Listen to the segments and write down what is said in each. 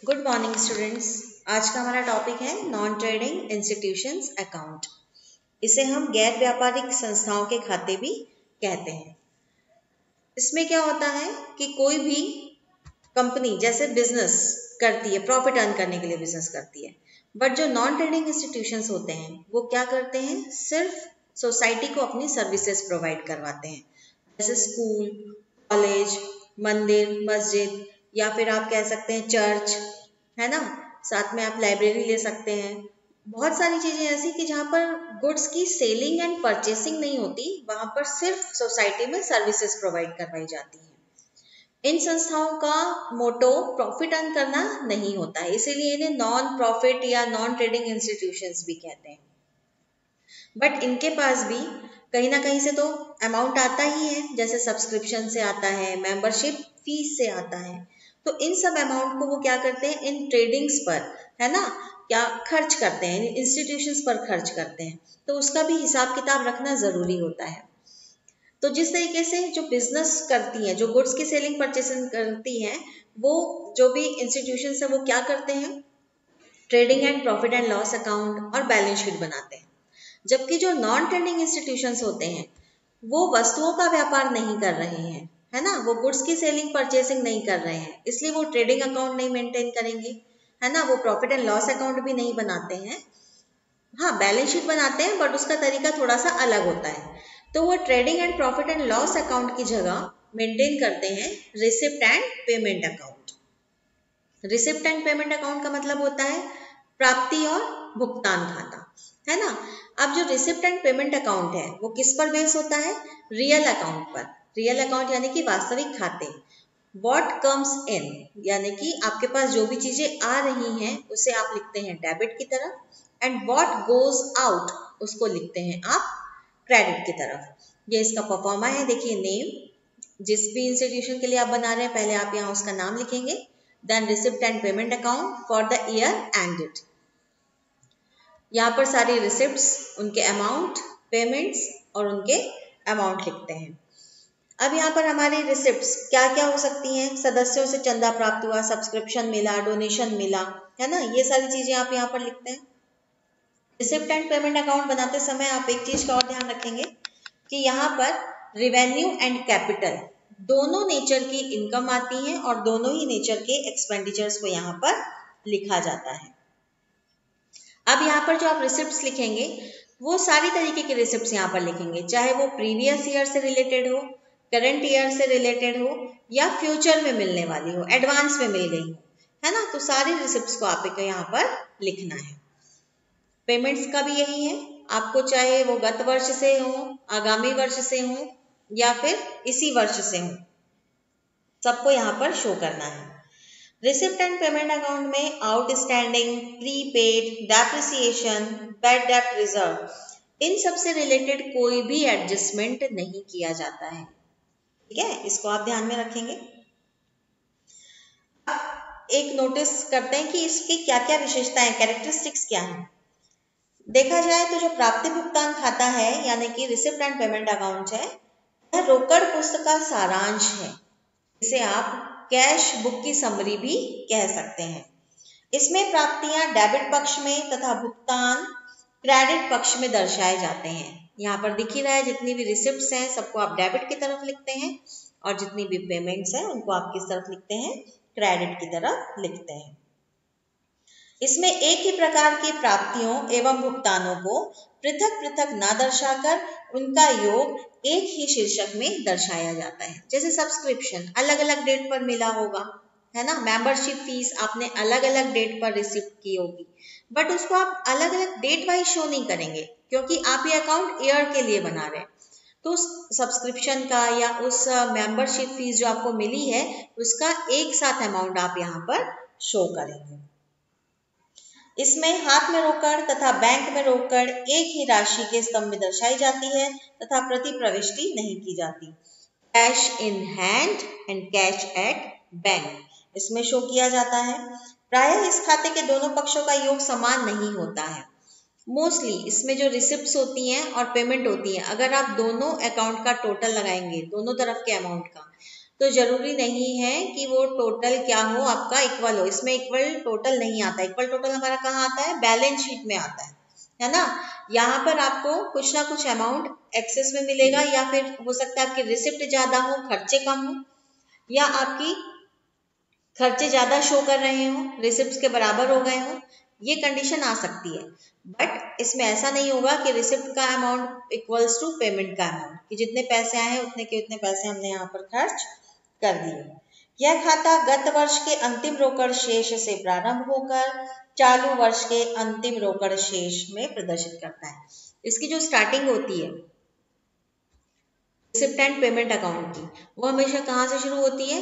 Good morning students. आज का हमारा टॉपिक है नॉन ट्रेडिंग इंस्टीट्यूशंस अकाउंट। इसे हम गैर व्यापारिक संस्थाओं के खाते भी कहते हैं। इसमें क्या होता है कि कोई भी कंपनी जैसे बिजनेस करती है, प्रॉफिट अर्न करने के लिए बिजनेस करती है, बट जो नॉन ट्रेडिंग इंस्टीट्यूशंस होते हैं वो क्या करते हैं, सिर्फ सोसाइटी को अपनी सर्विसेज प्रोवाइड करवाते हैं। जैसे स्कूल, कॉलेज, मंदिर, मस्जिद, या फिर आप कह सकते हैं चर्च, है ना। साथ में आप लाइब्रेरी ले सकते हैं। बहुत सारी चीजें ऐसी कि जहाँ पर गुड्स की सेलिंग एंड परचेसिंग नहीं होती, वहां पर सिर्फ सोसाइटी में सर्विसेज प्रोवाइड करवाई जाती हैं। इन संस्थाओं का मोटो प्रॉफिट अर्न करना नहीं होता है, इसीलिए इन्हें नॉन प्रॉफिट या नॉन ट्रेडिंग इंस्टीट्यूशंस भी कहते हैं। बट इनके पास भी कहीं ना कहीं से तो अमाउंट आता ही है, जैसे सब्सक्रिप्शन से आता है, मेंबरशिप फीस से आता है। तो इन सब अमाउंट को वो क्या करते हैं, इन ट्रेडिंग्स पर, है ना, क्या खर्च करते हैं, इन इंस्टीट्यूशंस पर खर्च करते हैं। तो उसका भी हिसाब किताब रखना जरूरी होता है। तो जिस तरीके से जो बिजनेस करती हैं, जो गुड्स की सेलिंग परचेसिंग करती हैं, वो जो भी इंस्टीट्यूशन है वो क्या करते हैं, trading and profit and loss account और बैलेंस शीट बनाते हैं। जबकि जो नॉन ट्रेडिंग इंस्टीट्यूशंस होते हैं वो वस्तुओं का व्यापार नहीं कर रहे हैं, है ना, वो गुड्स की सेलिंग परचेसिंग नहीं कर रहे हैं, इसलिए वो ट्रेडिंग अकाउंट नहीं मेंटेन करेंगे, है ना, वो प्रॉफिट एंड लॉस अकाउंट भी नहीं बनाते हैं। हाँ, बैलेंस शीट बनाते हैं, बट उसका तरीका थोड़ा सा अलग होता है। तो वो trading and profit and loss account की जगह मेंटेन करते हैं receipt and payment account. Receipt and payment account का मतलब होता है प्राप्ति और भुगतान खाता, है ना। अब जो रिसिप्ट एंड पेमेंट अकाउंट है वो किस पर बेस होता है, रियल अकाउंट पर। रियल अकाउंट यानी कि वास्तविक खाते। व्हाट कम्स इन यानी कि आपके पास जो भी चीजें आ रही हैं उसे आप लिखते हैं डेबिट की तरफ, एंड व्हाट गोज आउट उसको लिखते हैं आप क्रेडिट की तरफ। ये इसका परफॉर्मा है, देखिए नेम, जिस भी इंस्टीट्यूशन के लिए आप बना रहे हैं पहले आप यहाँ उसका नाम लिखेंगे, then receipt and payment account for the year ended. यहाँ पर सारी रिसिप्ट्स, उनके अमाउंट, पेमेंट्स और उनके अमाउंट लिखते हैं। अब यहाँ पर हमारी रिसिप्ट्स क्या क्या हो सकती हैं, सदस्यों से चंदा प्राप्त हुआ, सब्सक्रिप्शन मिला, डोनेशन मिला, है ना, ये सारी चीजें आप यहाँ पर लिखते हैं। रिसिप्ट एंड पेमेंट अकाउंट बनाते समय आप एक चीज का और ध्यान रखेंगे कि यहाँ पर रिवेन्यू एंड कैपिटल दोनों नेचर की इनकम आती है और दोनों ही नेचर के एक्सपेंडिचर्स को यहाँ पर लिखा जाता है। अब यहाँ पर जो आप रिसिप्ट्स लिखेंगे वो सारी तरीके की रिसिप्ट्स यहाँ पर लिखेंगे, चाहे वो प्रीवियस ईयर से रिलेटेड हो, करंट ईयर से रिलेटेड हो, या फ्यूचर में मिलने वाली हो, एडवांस में मिल गई हो, है ना। तो सारी रिसिप्ट्स को आपको यहाँ पर लिखना है। पेमेंट्स का भी यही है, आपको चाहे वो गत वर्ष से हो, आगामी वर्ष से हो, या फिर इसी वर्ष से हो, सबको यहाँ पर शो करना है। रिसिप्ट एंड पेमेंट अकाउंट में आउटस्टैंडिंग, प्रीपेड, डेप्रिसिएशन, बैड डेप्ट रिजर्व, इन सब से रिलेटेड कोई भी एडजस्टमेंट नहीं किया जाता है, ठीक है, इसको आप ध्यान में रखेंगे। एक नोटिस करते हैं कि इसकी क्या क्या विशेषताएं, कैरेक्टरिस्टिक्स क्या हैं। देखा जाए तो जो प्राप्ति भुगतान खाता है यानी कि रिसिप्ट एंड पेमेंट अकाउंट है, यह रोकड़ पुस्तक का सारांश है। इसे आप कैश बुक की समरी भी कह सकते हैं। इसमें प्राप्तियां डेबिट पक्ष में तथा भुगतान क्रेडिट पक्ष में दर्शाए जाते हैं। यहाँ पर दिख ही रहा है, जितनी भी रिसिप्ट्स हैं सबको आप डेबिट की तरफ लिखते हैं और जितनी भी पेमेंट्स हैं उनको आप किस तरफ लिखते हैं, क्रेडिट की तरफ लिखते हैं। इसमें एक ही प्रकार की प्राप्तियों एवं भुगतानों को पृथक पृथक ना दर्शाकर उनका योग एक ही शीर्षक में दर्शाया जाता है। जैसे सब्सक्रिप्शन अलग अलग डेट पर मिला होगा, है ना, मेंबरशिप फीस आपने अलग अलग डेट पर रिसीव की होगी, बट उसको आप अलग अलग डेट वाइज शो नहीं करेंगे क्योंकि आप ये अकाउंट ईयर के लिए बना रहे हैं। तो उस सब्सक्रिप्शन का या उस मेंबरशिप फीस जो आपको मिली है उसका एक साथ अमाउंट आप यहाँ पर शो करेंगे। इसमें हाथ में रोकड़ तथा बैंक में रोकड़ एक ही राशि के स्तंभ में दर्शाई जाती है तथा प्रति प्रविष्टि नहीं की जाती। Cash in hand and cash at bank इसमें शो किया जाता है। प्रायः इस खाते के दोनों पक्षों का योग समान नहीं होता है। मोस्टली इसमें जो रिसिप्ट्स होती हैं और पेमेंट होती है, अगर आप दोनों अकाउंट का टोटल लगाएंगे, दोनों तरफ के अमाउंट का, तो जरूरी नहीं है कि वो टोटल क्या हो आपका इक्वल हो। इसमें इक्वल टोटल नहीं आता। इक्वल टोटल हमारा कहाँ आता है? बैलेंस शीट में आता है ना। यहाँ पर आपको कुछ ना कुछ अमाउंट एक्सेस में मिलेगा, या फिर हो सकता है आपकी रिसिप्ट ज्यादा हो, खर्चे कम हो, या आपकी खर्चे ज्यादा शो कर रहे हो, रिसिप्ट के बराबर हो गए हो, ये कंडीशन आ सकती है। बट इसमें ऐसा नहीं होगा कि रिसिप्ट का अमाउंट इक्वल्स टू पेमेंट का अमाउंट, कि जितने पैसे आए हैं उतने के उतने पैसे हमने यहाँ पर खर्च कर दिए। यह खाता गत वर्ष के अंतिम रोकड़ शेष से प्रारंभ होकर चालू वर्ष के अंतिम रोकड़ शेष में प्रदर्शित करता है। इसकी जो स्टार्टिंग होती है रिसिप्ट एंड पेमेंट अकाउंट की, वो हमेशा कहाँ से शुरू होती है?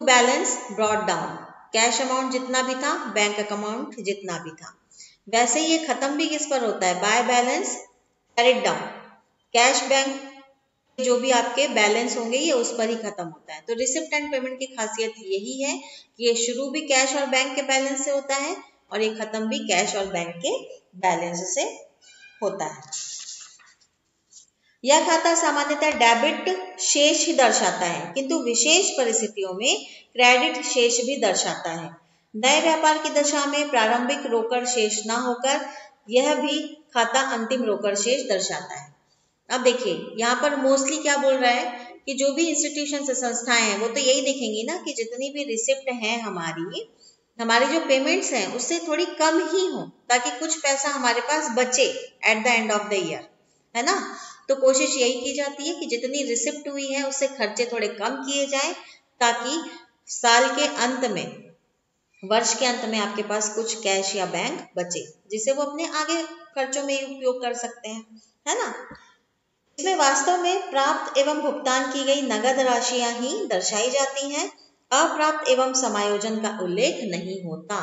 Balance brought down, cash amount जितना भी था, बैंक अकाउंट जितना भी था। वैसे ये खत्म भी किस पर होता है? By balance carried down, cash bank जो भी आपके बैलेंस होंगे ये उस पर ही खत्म होता है। तो रिसिप्ट एंड पेमेंट की खासियत यही है कि ये शुरू भी कैश और बैंक के बैलेंस से होता है और ये खत्म भी कैश और बैंक के बैलेंस से होता है। यह खाता सामान्यतः डेबिट शेष ही दर्शाता है, किंतु विशेष परिस्थितियों में क्रेडिट शेष भी दर्शाता है। नए व्यापार की दशा में प्रारंभिक रोकड़ शेष न होकर यह भी खाता अंतिम रोकड़ शेष दर्शाता है। अब देखिए यहाँ पर मोस्टली क्या बोल रहा है कि जो भी इंस्टीट्यूशन से संस्थाएं हैं वो तो यही देखेंगी ना कि जितनी भी रिसिप्ट है हमारी जो पेमेंट्स हैं उससे थोड़ी कम ही हो, ताकि कुछ पैसा हमारे पास बचे at the end of the year, है ना। तो कोशिश यही की जाती है कि जितनी रिसिप्ट हुई है उससे खर्चे थोड़े कम किए जाएं, ताकि साल के अंत में, वर्ष के अंत में आपके पास कुछ कैश या बैंक बचे, जिसे वो अपने आगे खर्चों में उपयोग कर सकते हैं, है ना। इसमें वास्तव में प्राप्त एवं भुगतान की गई नगद राशियां ही दर्शाई जाती हैं, अप्राप्त एवं समायोजन का उल्लेख नहीं होता।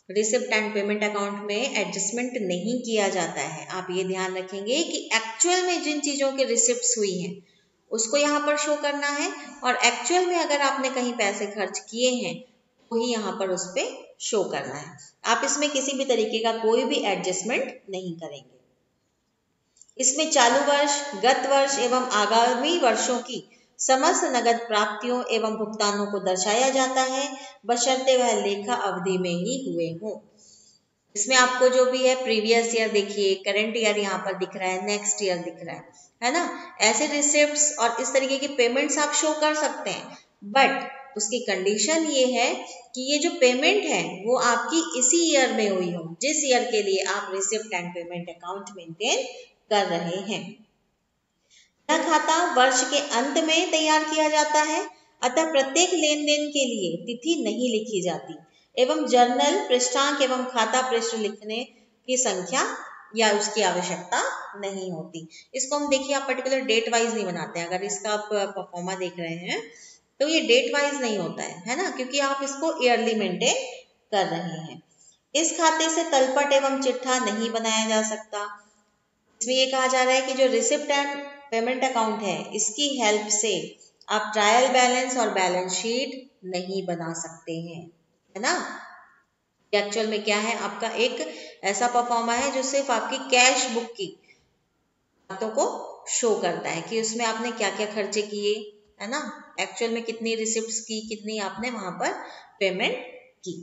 रिसिप्ट एंड पेमेंट अकाउंट में एडजस्टमेंट नहीं किया जाता है। आप ये ध्यान रखेंगे कि एक्चुअल में जिन चीजों की रिसिप्ट्स हुई हैं उसको यहाँ पर शो करना है, और एक्चुअल में अगर आपने कहीं पैसे खर्च किए हैं तो ही यहाँ पर उस पर शो करना है। आप इसमें किसी भी तरीके का कोई भी एडजस्टमेंट नहीं करेंगे। इसमें चालू वर्ष, गत वर्ष एवं आगामी वर्षों की समस्त नगद प्राप्तियों एवं भुगतानों को दर्शाया जाता है, बशर्ते वह लेखा अवधि में ही हुए हों। इसमें आपको जो भी है प्रीवियस ईयर देखिए, करंट ईयर यहाँ पर दिख रहा है, नेक्स्ट ईयर दिख रहा है ना। ऐसे रिसिप्ट्स और इस तरीके की पेमेंट्स आप शो कर सकते हैं, बट उसकी कंडीशन ये है कि ये जो पेमेंट है वो आपकी इसी ईयर में हुई हो, जिस ईयर के लिए आप receipt and payment account maintain कर रहे हैं। यह खाता वर्ष के अंत में तैयार किया जाता है, अतः प्रत्येक लेन देन के लिए तिथि नहीं लिखी जाती एवं जर्नल पृष्ठांक एवं खाता पृष्ठ लिखने की संख्या या उसकी आवश्यकता नहीं होती। इसको हम देखिए आप पर्टिकुलर डेट वाइज नहीं बनाते हैं। अगर इसका आप परफॉर्मा देख रहे हैं तो ये डेट वाइज नहीं होता है ना, क्योंकि आप इसको ईयरली मेंटेन कर रहे हैं। इस खाते से तलपट एवं चिट्ठा नहीं बनाया जा सकता। इसमें ये कहा जा रहा है कि जो रिसिप्ट एंड पेमेंट अकाउंट है इसकी हेल्प से आप ट्रायल बैलेंस और बैलेंस शीट नहीं बना सकते हैं, है ना। एक्चुअल में क्या है, आपका एक ऐसा परफॉर्मा है जो सिर्फ आपकी कैश बुक की बातों को शो करता है कि उसमें आपने क्या क्या खर्चे किए, है ना। एक्चुअल में कितनी रिसिप्ट्स की, कितनी आपने वहां पर पेमेंट की।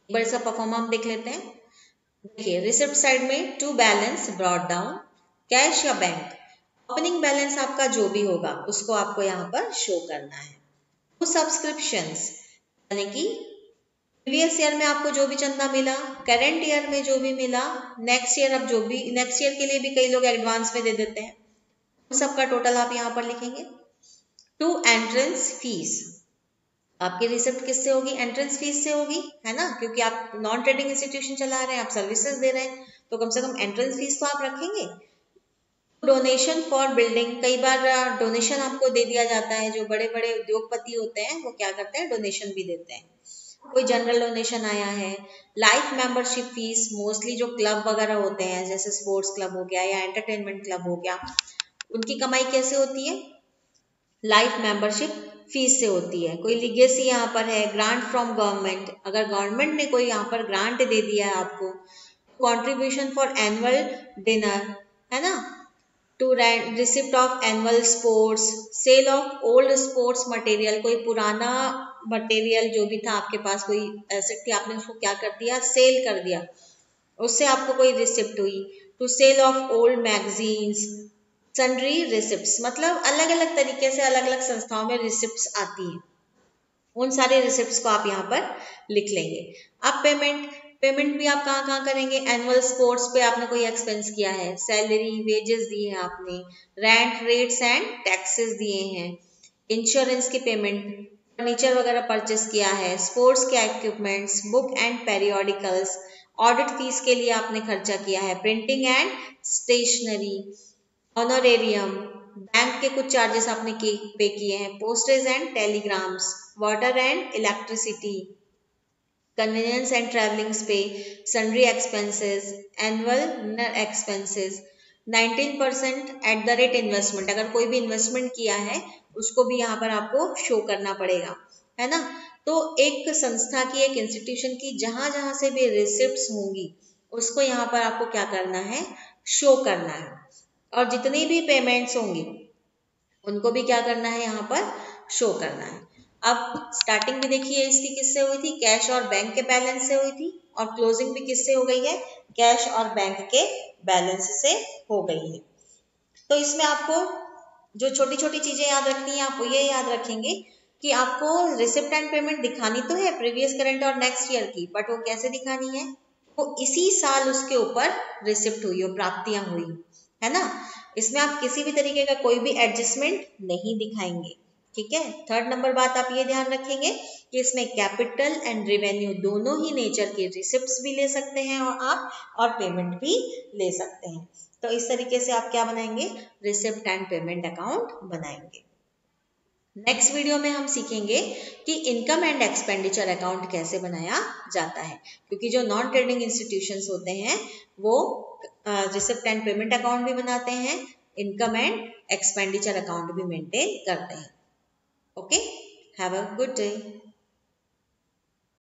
एक बार इसका परफॉर्मा हम देख लेते हैं। देखिए रिसिप्ट साइड में to balance brought down, cash या बैंक, ओपनिंग बैलेंस आपका जो भी होगा उसको आपको यहाँ पर शो करना है। टू सब्सक्रिप्शंस यानी कि प्रीवियस ईयर में आपको जो भी चंदा मिला, करंट ईयर में जो भी मिला, नेक्स्ट ईयर अब जो भी, नेक्स्ट ईयर के लिए भी कई लोग एडवांस में दे देते हैं, उन सबका टोटल आप यहाँ पर लिखेंगे। टू एंट्रेंस फीस, आपकी रिसिप्ट किससे होगी? एंट्रेंस फीस से होगी, है ना, क्योंकि आप नॉन ट्रेडिंग इंस्टीट्यूशन चला रहे हैं, आप सर्विसेज दे रहे हैं, तो कम से कम एंट्रेंस फीस तो आप रखेंगे। डोनेशन फॉर बिल्डिंग, कई बार डोनेशन आपको दे दिया जाता है। जो बड़े बड़े उद्योगपति होते हैं वो क्या करते हैं, डोनेशन भी देते हैं। कोई जनरल डोनेशन आया है। लाइफ मेंबरशिप फीस, मोस्टली जो क्लब वगैरह होते हैं जैसे स्पोर्ट्स क्लब हो गया या एंटरटेनमेंट क्लब हो गया, उनकी कमाई कैसे होती है? लाइफ मेंबरशिप फीस से होती है। कोई लीगेसी यहाँ पर है, ग्रांट फ्रॉम गवर्नमेंट, अगर गवर्नमेंट ने कोई यहाँ पर ग्रांट दे दिया है आपको, कंट्रीब्यूशन फॉर एनुअल डिनर, है ना, to receipt of annual sports, sale of old sports material, कोई पुराना मटेरियल जो भी था आपके पास, कोई एसेट थी, आपने उसको क्या कर दिया, सेल कर दिया, उससे आपको कोई रिसिप्ट हुई। To sale of old magazines, sundry receipts, मतलब अलग अलग तरीके से अलग अलग संस्थाओं में रिसिप्ट्स आती हैं, उन सारे रिसिप्ट्स को आप यहाँ पर लिख लेंगे। अब पेमेंट भी आप कहाँ कहाँ करेंगे, एनुअल स्पोर्ट्स पे आपने कोई एक्सपेंस किया है, सैलरी वेजेस दिए हैं आपने, रेंट रेट्स एंड टैक्सेस दिए हैं, इंश्योरेंस की पेमेंट, फर्नीचर वगैरह परचेस किया है, स्पोर्ट्स के equipments, book and periodicals, audit fees के लिए आपने खर्चा किया है, printing and stationery, honorarium, bank के कुछ चार्जेस आपने पे किए हैं, postage and telegrams, water and electricity, convenience and travelings pay, sundry expenses, annual expenses, 19% at the rate investment, अगर कोई भी इन्वेस्टमेंट किया है उसको भी यहाँ पर आपको शो करना पड़ेगा, है ना। तो एक संस्था की, एक इंस्टीट्यूशन की जहां जहां से भी रिसिप्ट्स होंगी उसको यहाँ पर आपको क्या करना है, शो करना है, और जितनी भी पेमेंट्स होंगी उनको भी क्या करना है, यहाँ पर शो करना है। अब स्टार्टिंग में देखिए इसकी किससे हुई थी, कैश और बैंक के बैलेंस से हुई थी, और क्लोजिंग भी किससे हो गई है, कैश और बैंक के बैलेंस से हो गई है। तो इसमें आपको जो छोटी छोटी चीजें याद रखनी है, आप ये याद रखेंगे कि आपको रिसिप्ट एंड पेमेंट दिखानी तो है प्रीवियस, करंट और नेक्स्ट ईयर की, बट वो कैसे दिखानी है, वो इसी साल उसके ऊपर रिसिप्ट हुई हो, प्राप्तियां हुई, है ना। इसमें आप किसी भी तरीके का कोई भी एडजस्टमेंट नहीं दिखाएंगे, ठीक है। थर्ड नंबर बात आप ये ध्यान रखेंगे कि इसमें कैपिटल एंड रेवेन्यू दोनों ही नेचर के रिसिप्ट्स भी ले सकते हैं और आप, और पेमेंट भी ले सकते हैं। तो इस तरीके से आप क्या बनाएंगे, रिसिप्ट एंड पेमेंट अकाउंट बनाएंगे। नेक्स्ट वीडियो में हम सीखेंगे कि इनकम एंड एक्सपेंडिचर अकाउंट कैसे बनाया जाता है, क्योंकि जो नॉन ट्रेडिंग इंस्टीट्यूशंस होते हैं वो रिसिप्ट एंड पेमेंट अकाउंट भी बनाते हैं, इनकम एंड एक्सपेंडिचर अकाउंट भी मेंटेन करते हैं। Okay, have a good day.